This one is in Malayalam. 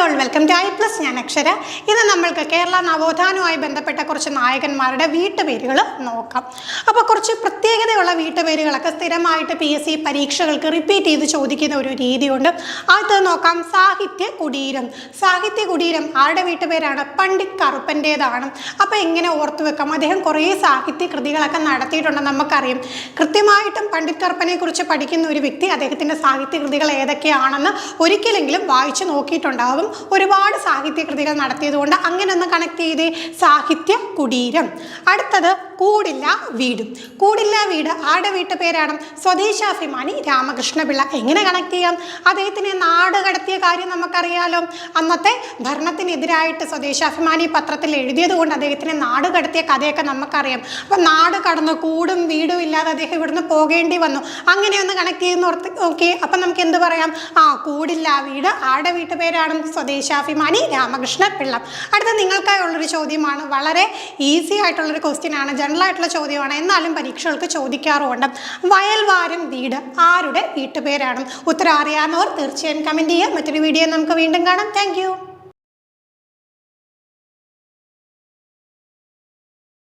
All welcome to i+. ഞാൻ അക്ഷര. ഇന്ന് നമ്മൾക്ക് കേരള നവോത്ഥാനവുമായി ബന്ധപ്പെട്ട കുറച്ച് നായകന്മാരുടെ വീട്ടുപേരുകൾ നോക്കാം. അപ്പോൾ കുറച്ച് പ്രത്യേകതയുള്ള വീട്ടുപേരുകളൊക്കെ സ്ഥിരമായിട്ട് PSC പരീക്ഷകൾക്ക് റിപ്പീറ്റ് ചെയ്ത് ചോദിക്കുന്ന ഒരു രീതിയുണ്ട്. അത് നോക്കാം. സാഹിത്യ കുടീരം. സാഹിത്യ കുടീരം ആരുടെ വീട്ടുപേരാണ്? പണ്ഡിറ്റ് കറുപ്പൻ്റേതാണ്. അപ്പോൾ എങ്ങനെ ഓർത്തു വെക്കാം? അദ്ദേഹം കുറേ സാഹിത്യ കൃതികളൊക്കെ നടത്തിയിട്ടുണ്ടെന്ന് നമുക്കറിയാം. കൃത്യമായിട്ടും പണ്ഡിറ്റ് കറുപ്പനെ കുറിച്ച് പഠിക്കുന്ന ഒരു വ്യക്തി അദ്ദേഹത്തിൻ്റെ സാഹിത്യ കൃതികൾ ഏതൊക്കെയാണെന്ന് ഒരിക്കലെങ്കിലും വായിച്ചു നോക്കിയിട്ടുണ്ടാകും. ഒരുപാട് സാഹിത്യ കൃതികൾ നടത്തിയതുകൊണ്ട് അങ്ങനെ ഒന്ന് കണക്ട് ചെയ്തേ. സാഹിത്യ കുടീരം. അടുത്തത് കൂടില്ല വീടും. കൂടില്ല വീട് ആരുടെ വീട്ടുപേരാണ്? സ്വദേശാഭിമാനി രാമകൃഷ്ണപിള്ള. എങ്ങനെ കണക്ട് ചെയ്യാം? അദ്ദേഹത്തിനെ നാട് കടത്തിയ കാര്യം നമുക്കറിയാലോ. അന്നത്തെ ഭരണത്തിനെതിരായിട്ട് സ്വദേശാഭിമാനി പത്രത്തിൽ എഴുതിയത് കൊണ്ട് അദ്ദേഹത്തിനെ നാട് കടത്തിയ കഥയൊക്കെ നമുക്കറിയാം. അപ്പം നാട് കടന്നു കൂടും വീടും ഇല്ലാതെ അദ്ദേഹം ഇവിടുന്ന് പോകേണ്ടി വന്നു. അങ്ങനെയൊന്ന് കണക്ട് ചെയ്യുന്ന ഓക്കെ. അപ്പം നമുക്ക് എന്ത് പറയാം? കൂടില്ല വീട് ആരുടെ വീട്ടുപേരാണ്? സ്വദേശാഭിമാനി രാമകൃഷ്ണപിള്ള. അടുത്ത നിങ്ങൾക്കായുള്ളൊരു ചോദ്യമാണ്. വളരെ ഈസി ആയിട്ടുള്ളൊരു ക്വസ്റ്റ്യൻ ആണ്. ജനറൽ ആയിട്ടുള്ള ചോദ്യമാണ്, എന്നാലും പരീക്ഷകൾക്ക് ചോദിക്കാറുമുണ്ട്. വയൽവാരം വീട് ആരുടെ വീട്ടുപേരാണ്? ഉത്തരം അറിയാവുന്നവർ തീർച്ചയായും കമൻറ്റ് ചെയ്യുക. മറ്റൊരു വീഡിയോ നമുക്ക് വീണ്ടും കാണാം. താങ്ക്